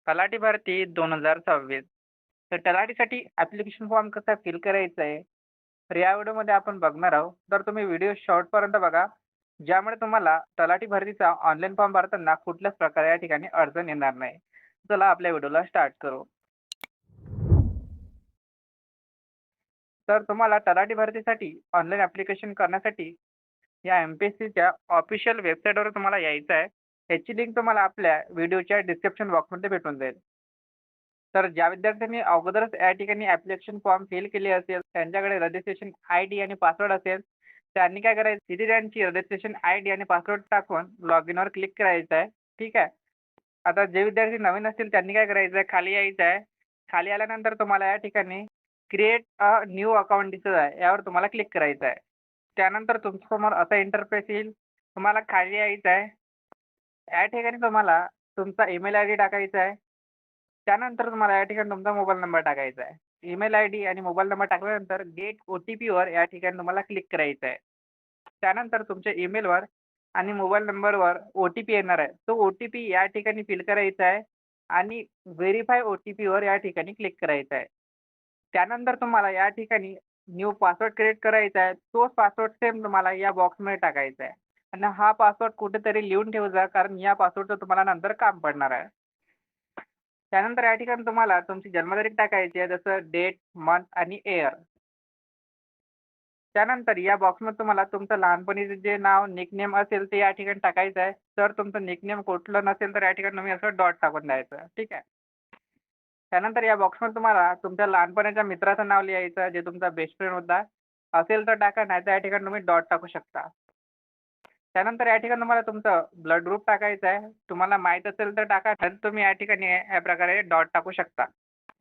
तलाठी भरती 2026. तर तलाठीसाठी ॲप्लिकेशन फॉर्म कसा फिल करायचा आहे, तर या व्हिडिओमध्ये आपण बघणार आहोत. तर तुम्ही व्हिडिओ शेवटपर्यंत बघा, ज्यामुळे तुम्हाला तलाठी भरतीचा ऑनलाईन फॉर्म भरताना कुठल्याच प्रकारे या ठिकाणी अडचण येणार नाही. चला आपल्या व्हिडिओला स्टार्ट करू. तर तुम्हाला तलाठी भरतीसाठी ऑनलाईन ॲप्लिकेशन करण्यासाठी या एम-पी-एस-सीच्या ऑफिशियल वेबसाईटवर तुम्हाला यायचं आहे. याची लिंक तुम्हाला आपल्या व्हिडिओच्या डिस्क्रिप्शन बॉक्समध्ये भेटून जाईल. तर ज्या विद्यार्थ्यांनी अगोदरच या ठिकाणी ॲप्लिकेशन फॉर्म फिल केले असेल, त्यांच्याकडे रजिस्ट्रेशन आयडी आणि पासवर्ड असेल, त्यांनी काय करायचं, तिथे त्यांची रजिस्ट्रेशन आयडी आणि पासवर्ड टाकून लॉग इनवर क्लिक करायचं आहे. ठीक आहे. आता जे विद्यार्थी नवीन असतील त्यांनी काय करायचं आहे, खाली यायचं आहे. खाली आल्यानंतर तुम्हाला या ठिकाणी क्रिएट अ न्यू अकाउंट दिसत आहे, यावर तुम्हाला क्लिक करायचं आहे. त्यानंतर तुमच्यासमोर असा इंटरफेस येईल. तुम्हाला खाली यायचं आहे. या ठिकाणी तुम्हाला तुमचा ईमेल आयडी टाकायचा आहे. त्यानंतर तुम्हाला या ठिकाणी तुमचा मोबाईल नंबर टाकायचा आहे. ईमेल आयडी आणि मोबाईल नंबर टाकल्यानंतर गेट ओ-टी-पीवर या ठिकाणी तुम्हाला क्लिक करायचं आहे. त्यानंतर तुमच्या ईमेलवर आणि मोबाईल नंबरवर ओ-टी-पी येणार आहे. तो ओ-टी-पी या ठिकाणी फिल करायचा आहे आणि व्हेरिफाय ओ-टी-पीवर या ठिकाणी क्लिक करायचं आहे. त्यानंतर तुम्हाला या ठिकाणी न्यू पासवर्ड क्रिएट करायचा आहे. तोच पासवर्ड सेम तुम्हाला या बॉक्समध्ये टाकायचा आहे आणि हा पासवर्ड कुठेतरी लिहून ठेवा, कारण या पासवर्डचं तुम्हाला नंतर काम पडणार आहे. त्यानंतर या ठिकाणी तुम्हाला तुमची जन्मतारीख टाकायची आहे, जसं डेट, मंथ आणि इयर. त्यानंतर या बॉक्समध्ये तुम्हाला तुमचं लहानपणीचं जे नाव, निकनेम असेल ते या ठिकाणी टाकायचं आहे. जर तुमचं निकनेम कुठलं नसेल तर या ठिकाणी तुम्ही असं डॉट टाकून द्यायचं. ठीक आहे. त्यानंतर या बॉक्समध्ये तुम्हाला तुमच्या लहानपणाच्या मित्राचं नाव लिहायचं, जे तुमचा बेस्ट फ्रेंड होता. असेल तर टाका, नाहीतर या ठिकाणी तुम्ही डॉट टाकू शकता. त्यानंतर या ठिकाणी तुम्हाला तुमचं ब्लड ग्रुप टाकायचं आहे. तुम्हाला माहीत असेल तर टाका, नाहीतर तुम्ही या ठिकाणी या प्रकारे डॉट टाकू शकता.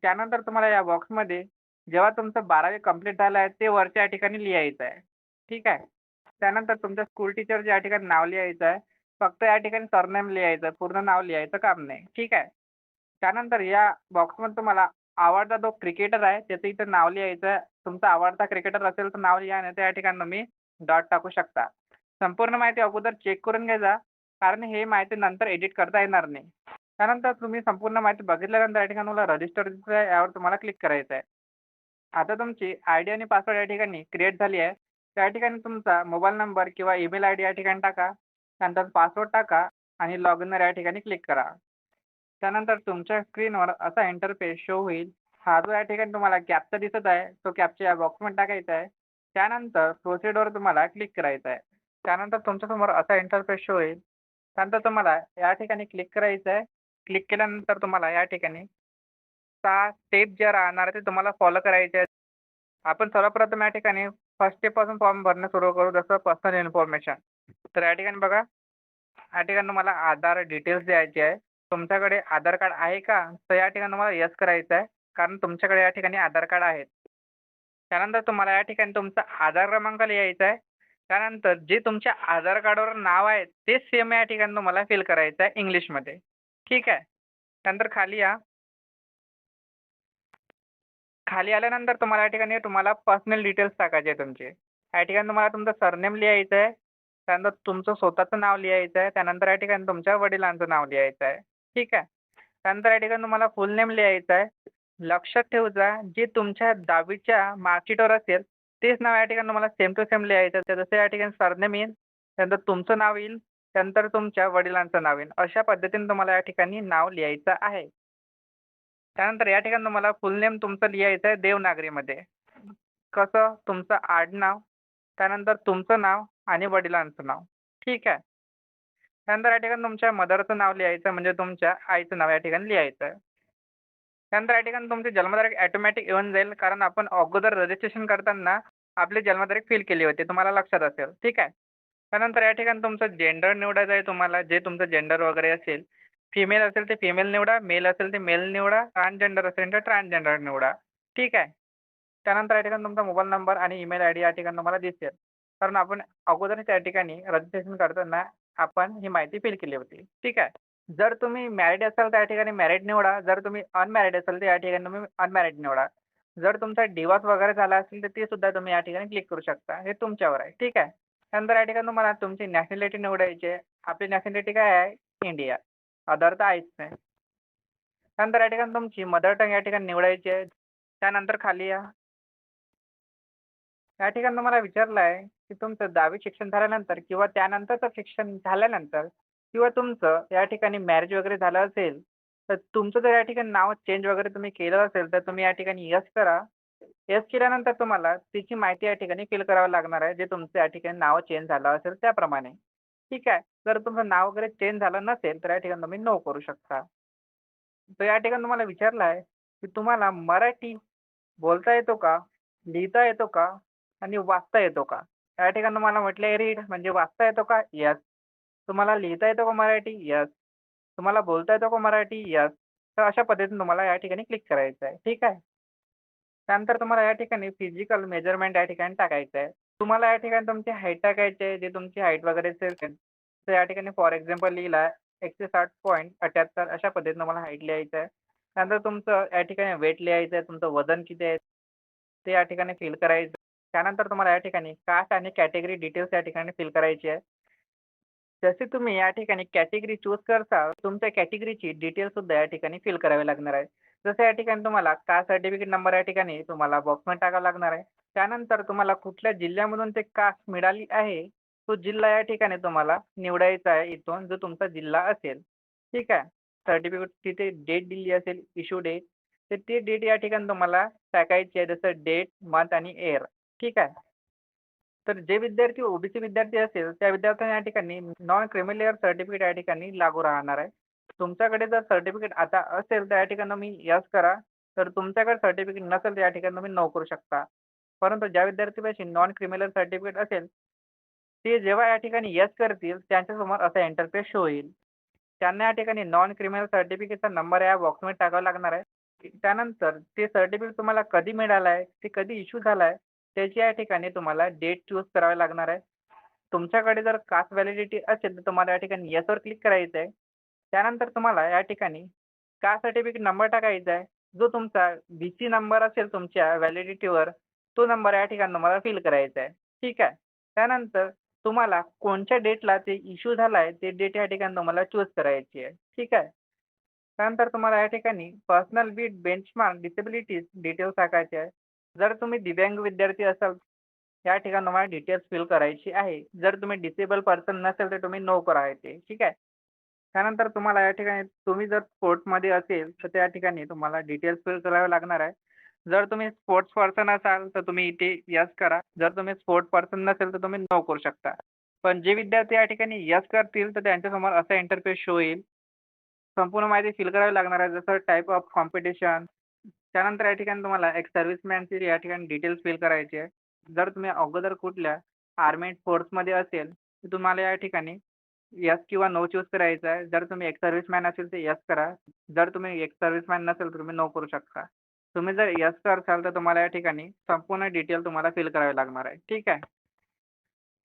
त्यानंतर तुम्हाला या बॉक्समध्ये जेव्हा तुमचं 12वी कंप्लीट झालं आहे, ते वरच्या या ठिकाणी लिहायचं आहे. ठीक आहे. त्यानंतर तुमच्या स्कूल टीचरचं या ठिकाणी नाव लिहायचं आहे. फक्त या ठिकाणी सरनेम लिहायचं, पूर्ण नाव लिहायचं काम नाही. ठीक आहे. त्यानंतर या बॉक्समध्ये तुम्हाला आवडता जो क्रिकेटर आहे, त्याचं इथं नाव लिहायचं आहे. तुमचा आवडता क्रिकेटर असेल तर नाव लिहा, नाहीतर या ठिकाणी तुम्ही डॉट टाकू शकता. संपूर्ण माहिती अगोदर चेक करून घ्या, कारण हे माहिती नंतर एडिट करता येणार नाही. त्यानंतर तुम्ही संपूर्ण माहिती बघितल्यानंतर या ठिकाणी मला रजिस्टर दिसतं आहे, यावर तुम्हाला क्लिक करायचं आहे. आता तुमची आयडी आणि पासवर्ड या ठिकाणी क्रिएट झाली आहे. त्या ठिकाणी तुमचा मोबाईल नंबर किंवा ईमेल आयडी या ठिकाणी टाका. त्यानंतर पासवर्ड टाका आणि लॉग इनवर या ठिकाणी क्लिक करा. त्यानंतर तुमच्या स्क्रीनवर असा इंटरफेस शो होईल. हा जो या ठिकाणी तुम्हाला कॅप्चा दिसत आहे, तो कॅप्चा या बॉक्समध्ये टाकायचा आहे. त्यानंतर प्रोसीडवर तुम्हाला क्लिक करायचं आहे. त्यानंतर तुमच्यासमोर असा इंटरफेस शो होईल. त्यानंतर तुम्हाला या ठिकाणी क्लिक करायचं आहे. क्लिक केल्यानंतर तुम्हाला या ठिकाणी 6 स्टेप ज्या राहणार आहेत, ते तुम्हाला फॉलो करायचे आहेत. आपण सर्वप्रथम या ठिकाणी फर्स्ट स्टेपपासून फॉर्म भरणं सुरू करू, जसं पर्सनल इन्फॉर्मेशन. तर या ठिकाणी बघा, या ठिकाणी तुम्हाला आधार डिटेल्स द्यायचे आहे. तुमच्याकडे आधार कार्ड आहे का? तर या ठिकाणी तुम्हाला येस करायचं आहे, कारण तुमच्याकडे या ठिकाणी आधार कार्ड आहे. त्यानंतर तुम्हाला या ठिकाणी तुमचा आधार क्रमांक लिहायचा आहे. त्यानंतर जे तुमच्या आधार कार्डवर नाव आहे, तेच सेम या ठिकाणी तुम्हाला फिल करायचं आहे इंग्लिशमध्ये. ठीक आहे. त्यानंतर खाली या. खाली आल्यानंतर तुम्हाला या ठिकाणी तुम्हाला पर्सनल डिटेल्स टाकायचे आहे तुमचे. या ठिकाणी तुम्हाला तुमचं सरनेम लिहायचं आहे. त्यानंतर तुमचं स्वतःचं नाव लिहायचं आहे. त्यानंतर या ठिकाणी तुमच्या वडिलांचं नाव लिहायचं आहे. ठीक आहे. त्यानंतर या ठिकाणी तुम्हाला फुल नेम लिहायचं आहे. लक्षात ठेवायचा, जे तुमच्या 10वीच्या मार्कशीटवर असेल, तेच नाव या ठिकाणी तुम्हाला सेम टू सेम लिहायचं आहे. जसं या ठिकाणी सरनेम येईल, त्यानंतर तुमचं नाव येईल, त्यानंतर तुमच्या वडिलांचं नाव येईल. अशा पद्धतीने तुम्हाला या ठिकाणी नाव लिहायचं आहे. त्यानंतर या ठिकाणी तुम्हाला फुल नेम तुमचं लिहायचं आहे देवनागरीमध्ये. कसं? तुमचं आडनाव, त्यानंतर तुमचं नाव आणि वडिलांचं नाव. ठीक आहे. त्यानंतर या ठिकाणी तुमच्या मदरचं नाव लिहायचं, म्हणजे तुमच्या आईचं नाव या ठिकाणी लिहायचं आहे. त्यानंतर या ठिकाणी तुमची जन्मतारीख ऑटोमॅटिक येऊन जाईल, कारण आपण अगोदर रजिस्ट्रेशन करताना आपली जन्मतारीख फिल केली होती, तुम्हाला लक्षात असेल. ठीक आहे. त्यानंतर या ठिकाणी तुमचं जेंडर निवडायचं आहे तुम्हाला, जे तुमचं जेंडर वगैरे असेल. फिमेल असेल ते फिमेल निवडा, मेल असेल ते मेल निवडा, ट्रान्सजेंडर असेल तर ट्रान्सजेंडर निवडा. ठीक आहे. त्यानंतर या ठिकाणी तुमचा मोबाईल नंबर आणि ईमेल आयडी या ठिकाणी तुम्हाला दिसेल, कारण आपण अगोदरच या ठिकाणी रजिस्ट्रेशन करताना आपण ही माहिती फिल केली होती. ठीक आहे. जर तुम्ही मॅरिड असाल तर या ठिकाणी मॅरिड निवडा. जर तुम्ही अनमॅरिड असाल तर या ठिकाणी तुम्ही अनमॅरिड निवडा. जर तुमचा डिव्होर्स वगैरे झाला असेल तर ते सुद्धा तुम्ही या ठिकाणी क्लिक करू शकता. हे तुमच्यावर आहे. ठीक आहे. त्यानंतर या ठिकाणी तुम्हाला तुमची नॅशनॅलिटी निवडायची आहे. आपली नॅशनॅलिटी काय आहे? इंडिया. अदर तर आहेच नाही. त्यानंतर या ठिकाणी तुमची मदर टंग या ठिकाणी निवडायची आहे. त्यानंतर खाली या. या ठिकाणी तुम्हाला विचारलं आहे, की तुमचं 10वी शिक्षण झाल्यानंतर किंवा त्यानंतरचं शिक्षण झाल्यानंतर किंवा तुमचं या ठिकाणी मॅरेज वगैरे झालं असेल, तर तुमचं जर या ठिकाणी नाव चेंज वगैरे तुम्ही केलं असेल, तर तुम्ही या ठिकाणी येस करा. येस केल्यानंतर तुम्हाला तिची माहिती या ठिकाणी फिल करावं लागणार आहे, जे तुमचं या ठिकाणी नाव चेंज झालं असेल त्याप्रमाणे. ठीक आहे. जर तुमचं नाव वगैरे चेंज झालं नसेल, तर या ठिकाणी तुम्ही नो करू शकता. तर या ठिकाणी तुम्हाला विचारलं आहे, की तुम्हाला मराठी बोलता येतो का? लिहिता येतो का? आणि वाचता येतो का? या ठिकाणी तुम्हाला म्हटलं आहे रीड म्हणजे वाचता येतो का? येस. तुम्हाला लिहिता येतो का मराठी? येस. तुम्हाला बोलता येतो का मराठी? येस. तर अशा पद्धतीने तुम्हाला या ठिकाणी क्लिक करायचं आहे. ठीक आहे. त्यानंतर तुम्हाला या ठिकाणी फिजिकल मेजरमेंट या ठिकाणी टाकायचं आहे. तुम्हाला या ठिकाणी तुमची हाईट टाकायची आहे, जे तुमची हाईट वगैरे असेल तर या ठिकाणी फॉर एक्झाम्पल लिहिला 160.78 अशा पद्धतीने तुम्हाला हाईट लिहायचं आहे. त्यानंतर तुमचं या ठिकाणी वेट लिहायचं आहे, तुमचं वजन किती आहे ते या ठिकाणी फिल करायचं. त्यानंतर तुम्हाला या ठिकाणी कास्ट आणि कॅटेगरी डिटेल्स या ठिकाणी फिल करायची आहे. जसे तुम्ही या ठिकाणी कॅटेगरी चूज करता, तुमच्या कॅटेगरीची डिटेल्ससुद्धा या ठिकाणी फिल करावी लागणार आहे. जसं या ठिकाणी तुम्हाला कास्ट सर्टिफिकेट नंबर या ठिकाणी तुम्हाला बॉक्समध्ये टाकावा लागणार आहे. त्यानंतर तुम्हाला कुठल्या जिल्ह्यामधून ते कास्ट मिळाली आहे, तो जिल्हा या ठिकाणी तुम्हाला निवडायचा आहे इथून जो तुमचा जिल्हा असेल. ठीक आहे. सर्टिफिकेट तिथे डेट दिली असेल, इश्यू डेट. तर ती डेट या ठिकाणी तुम्हाला टाकायची आहे. जसं डेट, मंथ आणि इयर. ठीक आहे. तर जे विद्यार्थी ओबीसी विद्यार्थी असेल, त्या विद्यार्थ्यांना या ठिकाणी नॉन क्रिमिलेअर सर्टिफिकेट या ठिकाणी लागू राहणार आहे. तुमच्याकडे जर सर्टिफिकेट आता असेल, तर या ठिकाणी तुम्ही येस करा. तर तुमच्याकडे सर्टिफिकेट नसेल, तर या ठिकाणी तुम्ही नो करू शकता. परंतु ज्या विद्यार्थीपाशी नॉन क्रिमिनल सर्टिफिकेट असेल, ते जेव्हा या ठिकाणी येस करतील, त्यांच्यासमोर असा इंटरफेस शो होईल. त्यांना या ठिकाणी नॉन क्रिमिनल सर्टिफिकेटचा नंबर या बॉक्समध्ये टाकावा लागणार आहे. त्यानंतर ते सर्टिफिकेट तुम्हाला कधी मिळालं आहे, ते कधी इश्यू झालं आहे, त्याची या ठिकाणी तुम्हाला डेट चूज करावी लागणार आहे. तुमच्याकडे जर कास्ट व्हॅलिडिटी असेल, तर तुम्हाला या ठिकाणी येसवर क्लिक करायचं आहे. त्यानंतर तुम्हाला या ठिकाणी कास्ट सर्टिफिकेट नंबर टाकायचा आहे. जो तुमचा बी नंबर असेल तुमच्या व्हॅलिडिटीवर, तो नंबर या ठिकाणी तुम्हाला फिल करायचा आहे. ठीक आहे. त्यानंतर तुम्हाला कोणत्या डेटला ते इश्यू झाला आहे, ते डेट या ठिकाणी तुम्हाला चूज करायची आहे. ठीक आहे. त्यानंतर तुम्हाला या ठिकाणी personal bit benchmark disabilities details टाकायचे आहे. जर तुम्ही दिव्यांग विद्यार्थी असाल, या ठिकाणी तुम्हाला डिटेल्स फिल करायची आहे. जर तुम्ही डिसेबल पर्सन नसेल, तर तुम्ही नो करायचे. ठीक आहे. त्यानंतर तुम्हाला या ठिकाणी तुम्ही जर स्पोर्ट्समध्ये असेल, तर त्या ठिकाणी तुम्हाला डिटेल्स फिल करावे लागणार आहे. जर तुम्ही स्पोर्ट्स पर्सन असाल, तर तुम्ही इथे येस करा. जर तुम्ही स्पोर्ट्स पर्सन नसेल, तर तुम्ही नो करू शकता. पण जे विद्यार्थी या ठिकाणी येस करतील, तर त्यांच्यासमोर असा इंटरफेस शो होईल. संपूर्ण माहिती फिल करावी लागणार आहे, जसं टाइप ऑफ कॉम्पिटिशन. त्यानंतर या ठिकाणी तुम्हाला एक सर्व्हिसमॅनची या ठिकाणी डिटेल्स फिल करायची आहे. जर तुम्ही अगोदर कुठल्या आर्मी फोर्समध्ये असेल, तर तुम्हाला या ठिकाणी येस किंवा नो चूज करायचं आहे. जर तुम्ही एक्स सर्व्हिसमॅन असेल तर येस करा. जर तुम्ही एक्स सर्व्हिसमॅन नसेल तर तुम्ही नो करू शकता. तुम्ही जर येस करसाल तर तुम्हाला या ठिकाणी संपूर्ण डिटेल तुम्हाला फिल करावी लागणार आहे. ठीक आहे.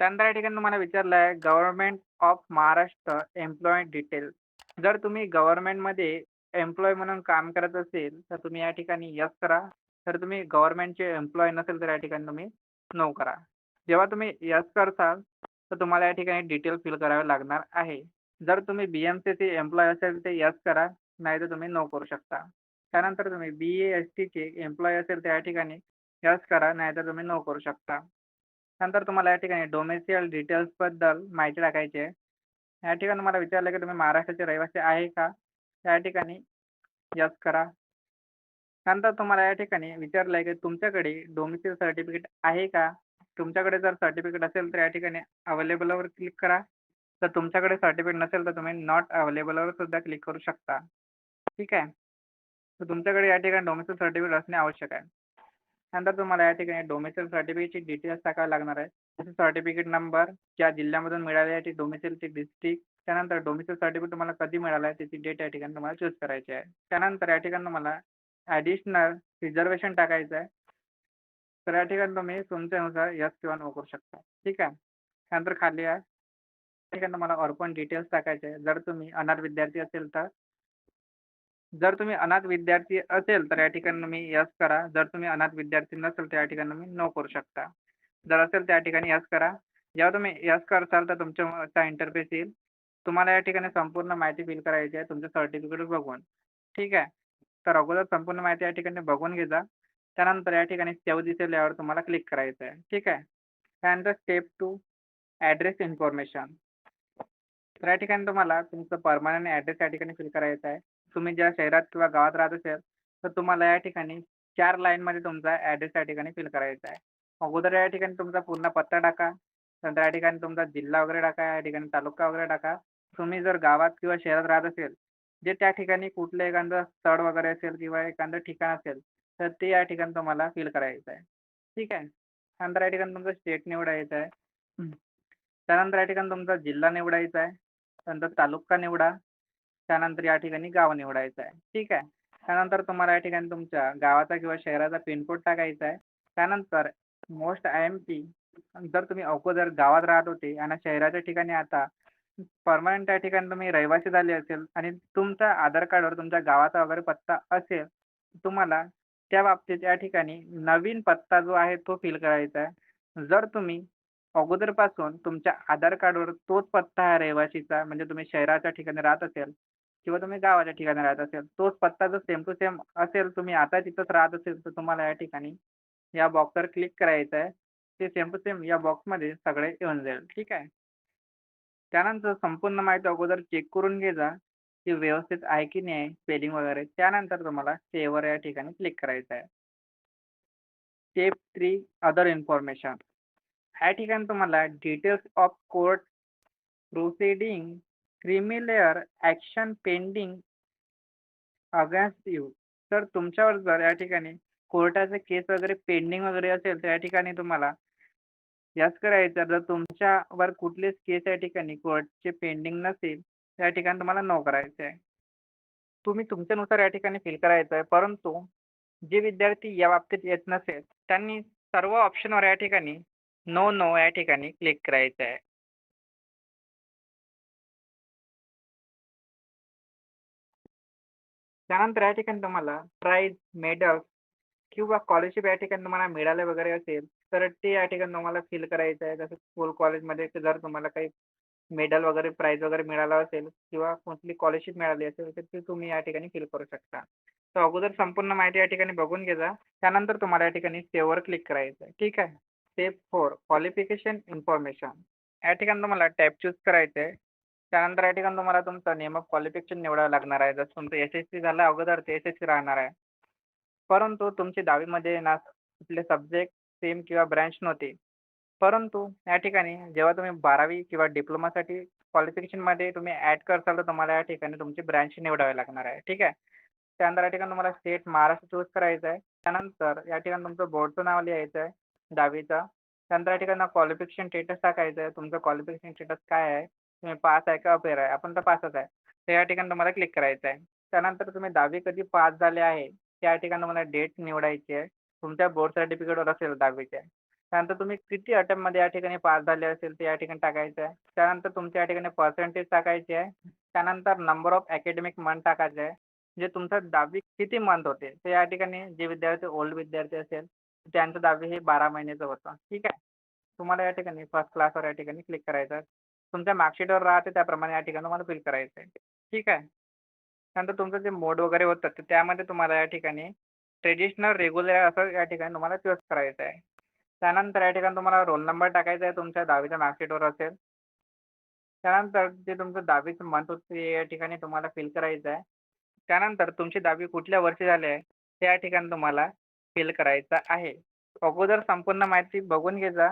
त्यानंतर या ठिकाणी तुम्हाला विचारलं आहे government of Maharashtra employee details. जर तुम्ही गव्हर्नमेंटमध्ये एम्प्लॉयी म्हणून काम करत असेल, तर तुम्ही या ठिकाणी येस करा. तर तुम्ही गव्हर्नमेंटचे एम्प्लॉयी नसेल तर या ठिकाणी तुम्ही नो करा. जेव्हा तुम्ही येस करसाल, तर तुम्हाला या ठिकाणी डिटेल फिल करावे लागणार आहे. जर तुम्ही बी-एम-सीचे एम्प्लॉयी असेल तर येस करा, नाहीतर तुम्ही नो करू शकता. त्यानंतर तुम्ही बी-ए-एस-टीचे एम्प्लॉयी असेल तर या ठिकाणी येस करा, नाहीतर तुम्ही नो करू शकता. नंतर तुम्हाला या ठिकाणी डोमेस्टियल डिटेल्सबद्दल माहिती टाकायची आहे. या ठिकाणी मला विचारलं की तुम्ही महाराष्ट्राचे रहिवासी आहे का? त्या ठिकाणी येस करा. नंतर तुम्हाला या ठिकाणी विचारलं आहे की तुमच्याकडे डोमेस्टियल सर्टिफिकेट आहे का? तुमच्याकडे जर सर्टिफिकेट असेल तर या ठिकाणी अवेलेबलवर क्लिक करा. तर तुमच्याकडे सर्टिफिकेट नसेल तर तुम्ही नॉट अवेलेबलवर सुद्धा क्लिक करू शकता. ठीक आहे. तर तुमच्याकडे या ठिकाणी डोमेस्टियल सर्टिफिकेट असणे आवश्यक आहे. नंतर तुम्हाला या ठिकाणी डोमेस्टियल सर्टिफिकेटची डिटेल्स टाकावे लागणार आहे. जसे सर्टिफिकेट नंबर, ज्या जिल्ह्यामधून मिळाले आहे ते डोमेस्टियलची डिस्ट्रिक्ट, त्यानंतर डोमेस्टियल सर्टिफिकेट तुम्हाला कधी मिळालं आहे त्याची डेट या ठिकाणी तुम्हाला चूज करायची आहे. त्यानंतर या ठिकाणी तुम्हाला ॲडिशनल रिझर्वेशन टाकायचं आहे. तर या ठिकाणी तुम्ही तुमच्यानुसार येस किंवा नो करू शकता. ठीक आहे. त्यानंतर खाली आहे. त्या ठिकाणी तुम्हाला अर्बन डिटेल्स टाकायचे आहे. जर तुम्ही अनाथ विद्यार्थी असेल तर. जर तुम्ही अनाथ विद्यार्थी असेल तर या ठिकाणी तुम्ही येस करा. जर तुम्ही अनाथ विद्यार्थी नसेल तर या ठिकाणी तुम्ही नो करू शकता. जर असेल त्या ठिकाणी येस करा. जेव्हा तुम्ही येस करसाल तर तुमच्या इंटरफेस येईल. तुम्हाला या ठिकाणी संपूर्ण माहिती फिल करायची आहे तुमचं सर्टिफिकेट बघून. ठीक आहे. तर अगोदर संपूर्ण माहिती या ठिकाणी बघून घे जा. त्यानंतर या ठिकाणी सेव्ह दिसेल यावर तुम्हाला क्लिक करायचं आहे. ठीक आहे. त्यानंतर स्टेप 2 ॲड्रेस इन्फॉर्मेशन. तर या ठिकाणी तुम्हाला तुमचं पर्मनंट ॲड्रेस या ठिकाणी फिल करायचा आहे. तुम्ही ज्या शहरात किंवा गावात राहत असाल, तर तुम्हाला या ठिकाणी 4 लाईनमध्ये तुमचा ॲड्रेस या ठिकाणी फिल करायचा आहे. अगोदर या ठिकाणी तुमचा पूर्ण पत्ता टाका. नंतर या ठिकाणी तुमचा जिल्हा वगैरे टाका, या ठिकाणी तालुका वगैरे टाका. तुम्ही जर गावात किंवा शहरात राहत असेल, जे त्या ठिकाणी कुठलं एखादं स्थळ वगैरे असेल किंवा एखादं ठिकाण असेल, तर ते या ठिकाणी तुम्हाला फिल करायचं आहे. ठीक आहे. नंतर या ठिकाणी तुमचं स्टेट निवडायचं आहे. त्यानंतर या ठिकाणी तुमचा जिल्हा निवडायचा आहे. त्यानंतर तालुका निवडा. त्यानंतर या ठिकाणी गाव निवडायचं आहे. ठीक आहे. त्यानंतर तुम्हाला या ठिकाणी तुमच्या गावाचा किंवा शहराचा पिनकोड टाकायचा आहे. त्यानंतर मोस्ट आय-एम-पी जर तुम्ही अगोदर गावात राहत होते आणि शहराच्या ठिकाणी आता पर्मनंट त्या ठिकाणी तुम्ही रहिवासी झाले असेल आणि तुमच्या आधार कार्डवर तुमच्या गावाचा वगैरे पत्ता असेल, तुम्हाला त्या बाबतीत या ठिकाणी नवीन पत्ता जो आहे तो फिल करायचा आहे. जर तुम्ही अगोदरपासून तुमच्या आधार कार्डवर तोच पत्ता आहे रहिवासीचा म्हणजे तुम्ही शहराच्या ठिकाणी राहत असेल किंवा तुम्ही गावाच्या ठिकाणी राहत असेल, तोच पत्ता जर सेम टू सेम असेल, तुम्ही आता तिथंच राहत असेल, तर तुम्हाला या ठिकाणी या बॉक्सवर क्लिक करायचं आहे. ते सेम टू सेम या बॉक्समध्ये सगळे येऊन जाईल. ठीक आहे. त्यानंतर संपूर्ण माहिती अगोदर चेक करून घे जा, की व्यवस्थित आहे की नाही आहे स्पेलिंग वगैरे. त्यानंतर तुम्हाला सेव्हवर या ठिकाणी क्लिक करायचं आहे. Step 3 other information. ह्या ठिकाणी तुम्हाला details of court proceeding, creamy layer action pending against you. तर तुमच्यावर जर या ठिकाणी कोर्टाचे केस वगैरे पेंडिंग वगैरे असेल, तर या ठिकाणी तुम्हाला यस करायचं. जर तुमच्यावर कुठलीच केस या ठिकाणी कोर्टचे पेंडिंग नसेल, त्या ठिकाणी तुम्हाला नो करायचं आहे. तुम्ही तुमच्यानुसार या ठिकाणी फिल करायचं आहे. परंतु जे विद्यार्थी या बाबतीत येत नसेल, त्यांनी सर्व ऑप्शनवर या ठिकाणी नो, नो या ठिकाणी क्लिक करायचं आहे. त्यानंतर या ठिकाणी तुम्हाला प्राइज, मेडल्स किंवा स्कॉलरशिप या ठिकाणी तुम्हाला मिळाले वगैरे असेल, तर ते या ठिकाणी तुम्हाला फिल करायचं आहे. जसं स्कूल, कॉलेजमध्ये जर तुम्हाला काही मेडल वगैरे, प्राइज वगैरे मिळालं असेल किंवा कुठली स्कॉलरशिप मिळाली असेल, तर ती तुम्ही या ठिकाणी फिल करू शकता. तर अगोदर संपूर्ण माहिती या ठिकाणी बघून घे जा. त्यानंतर तुम्हाला या ठिकाणी सेव्हवर क्लिक करायचं आहे. ठीक आहे. Step 4 qualification information. या ठिकाणी तुम्हाला टॅब चूज करायचं आहे. त्यानंतर या ठिकाणी तुम्हाला तुमचं नेम ऑफ क्वालिफिकेशन निवडावं लागणार आहे. जसं तुमचं एस-एस-सी झालं अगोदर, ते एस-एस-सी राहणार आहे. परंतु तुमची 10वी मध्ये ना कुठले सब्जेक्ट, स्ट्रीम किंवा ब्रँच नव्हते. परंतु या ठिकाणी जेव्हा तुम्ही 12वी किंवा डिप्लोमासाठी क्वालिफिकेशनमध्ये तुम्ही ॲड करसाल, तर तुम्हाला या ठिकाणी तुमची ब्रँच निवडावी लागणार आहे. ठीक आहे. त्यानंतर या ठिकाणी तुम्हाला स्टेट महाराष्ट्र चूज करायचं आहे. त्यानंतर या ठिकाणी तुमचं बोर्डचं नाव लिहायचं आहे 10वीचं. त्यानंतर या ठिकाणी क्वालिफिकेशन स्टेटस टाकायचं आहे. तुमचं क्वालिफिकेशन स्टेटस काय आहे? तुम्ही पास आहे का फेल आहे? आपण तर पासच आहे. तर या ठिकाणी तुम्हाला क्लिक करायचं आहे. त्यानंतर तुम्ही 10वी कधी पास झाले आहे, त्या ठिकाणी तुम्हाला डेट निवडायची आहे. तुमच्या बोर्ड सर्टिफिकेटवर असेल 10वीच्या. त्यानंतर तुम्ही किती अटेम्प्टमध्ये या ठिकाणी पास झाले असेल, ते या ठिकाणी टाकायचं आहे. त्यानंतर तुमच्या या ठिकाणी पर्सेंटेज टाकायची आहे. त्यानंतर नंबर ऑफ अकॅडमिक मंथ टाकायचं आहे. म्हणजे तुमचं 10वी किती मंथ होते, ते या ठिकाणी जे विद्यार्थी ओल्ड विद्यार्थी असेल, त्यांचं 10वी हे 12 महिन्याचं होतं. ठीक आहे. तुम्हाला या ठिकाणी फर्स्ट क्लासवर या ठिकाणी क्लिक करायचं आहे. तुमच्या मार्कशीटवर राहते त्याप्रमाणे या ठिकाणी तुम्हाला फिल करायचं आहे. ठीक आहे. त्यानंतर तुमचं जे मोड वगैरे होतं, तर त्यामध्ये तुम्हाला या ठिकाणी ट्रेडिशनल, रेग्युलर असं या ठिकाणी तुम्हाला चूज करायचं आहे. त्यानंतर या ठिकाणी तुम्हाला रोल नंबर टाकायचा आहे तुमच्या 10वीच्या मार्कशीटवर असेल. त्यानंतर जे तुमचं 10वीचं मंथ होतं ते या ठिकाणी तुम्हाला फिल करायचं आहे. त्यानंतर तुमची 10वी कुठल्या वर्षी झाली आहे, ते या ठिकाणी तुम्हाला फिल करायचं आहे. अगोदर संपूर्ण माहिती बघून घे जा.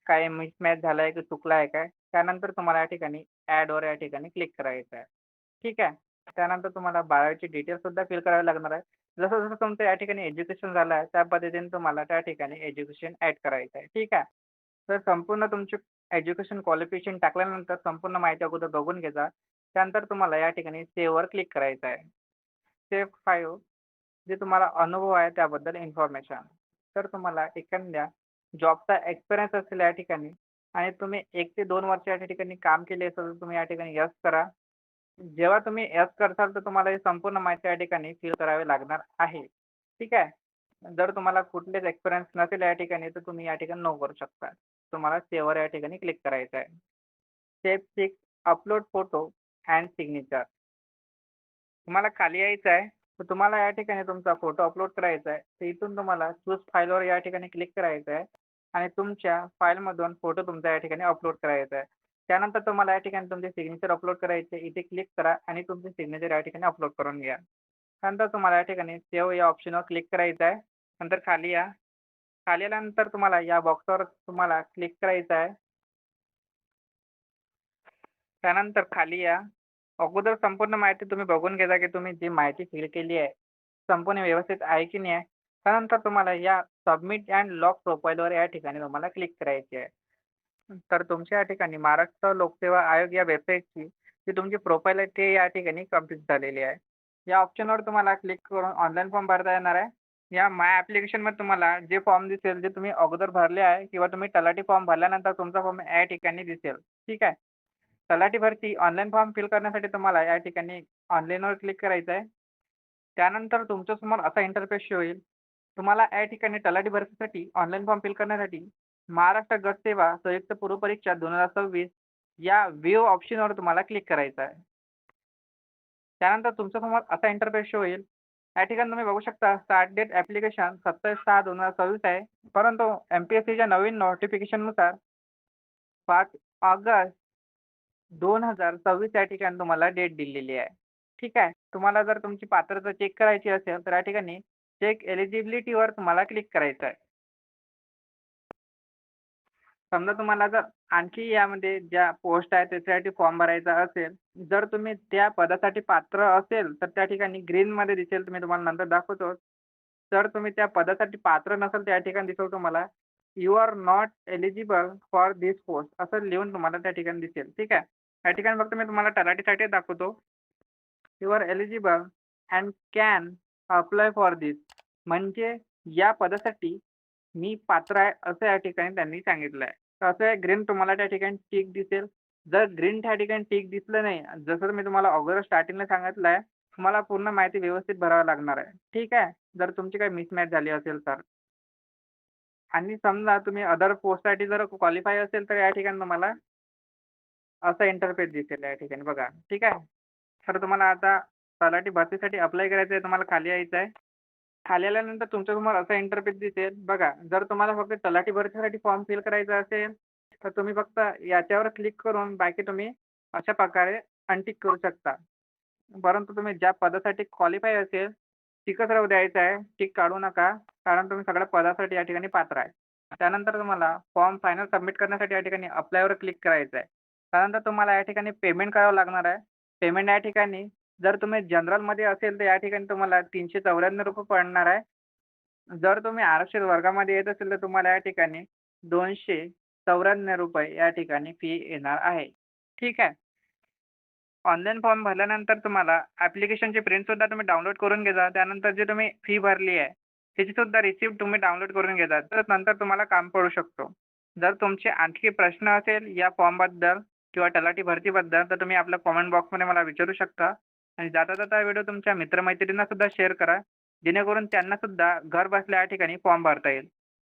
काय मिसमॅच झालं आहे की चुकलं आहे काय? त्यानंतर तुम्हाला या ठिकाणी ॲडवर या ठिकाणी क्लिक करायचं आहे. ठीक आहे. त्यानंतर तुम्हाला 12वीची डिटेल्ससुद्धा फिल करावी लागणार आहे. जसं-जसं तुमचं या ठिकाणी एज्युकेशन झालं आहे, त्या पद्धतीने तुम्हाला त्या ठिकाणी एज्युकेशन ॲड करायचं आहे. ठीक आहे. तर संपूर्ण तुमची एज्युकेशन क्वालिफिकेशन टाकल्यानंतर संपूर्ण माहिती अगोदर बघून घे जा. त्यानंतर तुम्हाला या ठिकाणी सेव्हवर क्लिक करायचं आहे. स्टेप 5 जे तुम्हाला अनुभव आहे त्याबद्दल इन्फॉर्मेशन. तर तुम्हाला एखाद्या जॉबचा एक्सपिरियन्स असेल या ठिकाणी आणि तुम्ही 1 ते 2 वर्ष या ठिकाणी काम केले असेल, तर तुम्ही या ठिकाणी येस करा. जेव्हा तुम्ही येस करसाल, तर तुम्हाला ही संपूर्ण माहिती या ठिकाणी फिल करावी लागणार आहे. ठीक आहे. जर तुम्हाला कुठलेच एक्सपिरियन्स नसेल या ठिकाणी, तर तुम्ही या ठिकाणी नो करू शकता. तुम्हाला सेव्हवर या ठिकाणी क्लिक करायचं आहे. Step 6 upload photo and signature. तुम्हाला खाली यायचं आहे. तर तुम्हाला या ठिकाणी तुमचा फोटो अपलोड करायचा आहे. तर इथून तुम्हाला चूज फाईलवर या ठिकाणी क्लिक करायचं आहे आणि तुमच्या फाईलमधून फोटो तुमचा या ठिकाणी अपलोड करायचा आहे. त्यानंतर तुम्हाला या ठिकाणी तुमचे सिग्नेचर अपलोड करायचे. इथे क्लिक करा आणि तुमचे सिग्नेचर या ठिकाणी अपलोड करून घ्या. नंतर तुम्हाला या ठिकाणी सेव्ह या ऑप्शनवर क्लिक करायचं आहे. नंतर खाली या. खाली आल्यानंतर तुम्हाला या बॉक्सवर तुम्हाला क्लिक करायचं आहे. त्यानंतर खाली या. अगोदर संपूर्ण माहिती तुम्ही बघून घ्या की तुम्ही जी माहिती फिल केली आहे, संपूर्ण व्यवस्थित आहे की नाही आहे. त्यानंतर तुम्हाला या सबमिट अँड लॉक प्रोफाइलवर या ठिकाणी तुम्हाला क्लिक करायचे आहे. तर तुमच्या या ठिकाणी महाराष्ट्र लोकसेवा आयोग या वेबसाईटची जी तुमची प्रोफाइल आहे ते या ठिकाणी कंप्लीट झालेली आहे. या ऑप्शनवर तुम्हाला क्लिक करून ऑनलाईन फॉर्म भरता येणार आहे. या माय ॲप्लिकेशनमध्ये तुम्हाला जे फॉर्म दिसेल जे तुम्ही अगोदर भरले आहे किंवा तुम्ही तलाठी फॉर्म भरल्यानंतर तुमचा फॉर्म या ठिकाणी दिसेल. ठीक आहे. तलाठी भरती ऑनलाईन फॉर्म फिल करण्यासाठी तुम्हाला या ठिकाणी ऑनलाईनवर क्लिक करायचं आहे. त्यानंतर तुमच्यासमोर असा इंटरफेस शो होईल. तुम्हाला या ठिकाणी तलाठी भरतीसाठी ऑनलाईन फॉर्म फिल करण्यासाठी महाराष्ट्र गट सेवा संयुक्त पूर्व परीक्षा 2026 या व्ह्यू ऑप्शनवर तुम्हाला क्लिक करायचं आहे. त्यानंतर तुमच्यासमोर असा इंटरफेस शो होईल. या ठिकाणी तुम्ही बघू शकता स्टार्ट डेट ॲप्लिकेशन 27/6/2026 आहे. परंतु एम-पी-एस-सीच्या नवीन नोटिफिकेशननुसार 5 ऑगस्ट 2026 या ठिकाणी तुम्हाला डेट दिलेली आहे. ठीक आहे. तुम्हाला जर तुमची पात्रता चेक करायची असेल तर या ठिकाणी चेक एलिजिबिलिटीवर तुम्हाला क्लिक करायचं आहे. समजा तुम्हाला जर आणखी यामध्ये ज्या पोस्ट आहेत त्याच्यासाठी फॉर्म भरायचा असेल, जर तुम्ही त्या पदासाठी पात्र असेल तर त्या ठिकाणी ग्रीनमध्ये दिसेल, मी तुम्हाला नंतर दाखवतो. जर तुम्ही त्या पदासाठी पात्र नसाल तर या ठिकाणी दिसेल तुम्हाला you are not eligible for this post असं लिहून तुम्हाला त्या ठिकाणी दिसेल. ठीक आहे. या ठिकाणी फक्त मी तुम्हाला तलाठीसाठी दाखवतो. You are eligible and can apply for this म्हणजे या पदासाठी मी पात्र आहे असं या ठिकाणी त्यांनी सांगितलं आहे. तर असं आहे ग्रीन तुम्हाला त्या ठिकाणी टिक दिसेल. जर ग्रीन त्या ठिकाणी टिक दिसलं नाही, जसं मी तुम्हाला अगोदर स्टार्टिंगला सांगितलं आहे, तुम्हाला पूर्ण माहिती व्यवस्थित भरावी लागणार आहे. ठीक आहे. जर तुमची काही मिसमॅच झाली असेल तर. आणि समजा तुम्ही अदर पोस्टसाठी जर क्वालिफाय असेल तर या ठिकाणी तुम्हाला असा इंटरफेस दिसेल या ठिकाणी बघा. ठीक आहे. तर तुम्हाला आता तलाठी भरतीसाठी अप्लाय करायचं आहे, तुम्हाला खाली यायचं आहे. खाली आल्यानंतर तुमच्यासमोर असा इंटरफेस दिसेल. बघा, जर तुम्हाला फक्त तलाठी भरतीसाठी फॉर्म फिल करायचा असेल, तर तुम्ही फक्त याच्यावर क्लिक करून बाकी तुम्ही अशा प्रकारे अनटिक करू शकता. परंतु तुम्ही ज्या पदासाठी क्वालिफाय असेल, टिकच राहू द्यायचं आहे. टिक काढू नका, कारण तुम्ही सगळ्या पदासाठी या ठिकाणी पात्र आहे. त्यानंतर तुम्हाला फॉर्म फायनल सबमिट करण्यासाठी या ठिकाणी अप्लायवर क्लिक करायचं आहे. त्यानंतर तुम्हाला या ठिकाणी पेमेंट करावं लागणार आहे. पेमेंट या ठिकाणी जर तुम्ही जनरलमध्ये असेल, तर या ठिकाणी तुम्हाला ₹394 पडणार आहे. जर तुम्ही आरक्षित वर्गामध्ये येत असेल, तर तुम्हाला या ठिकाणी ₹294 या ठिकाणी फी येणार आहे. ठीक आहे. ऑनलाईन फॉर्म भरल्यानंतर तुम्हाला ॲप्लिकेशनची प्रिंटसुद्धा तुम्ही डाउनलोड करून घ्या. त्यानंतर जे तुम्ही फी भरली आहे, त्याचीसुद्धा रिसिप्ट तुम्ही डाउनलोड करून घ्या. तर नंतर तुम्हाला काम पडू शकतो. जर तुमचे आणखी प्रश्न असेल या फॉर्मबद्दल किंवा तलाठी भरतीबद्दल, तर तुम्ही आपल्या कमेंट बॉक्समध्ये मला विचारू शकता. आणि जाता-जाता व्हिडिओ तुमच्या मित्र-मैत्रिणींना सुद्धा शेअर करा, जेणेकरून त्यांना सुद्धा घर बसल्या या ठिकाणी फॉर्म भरता येईल.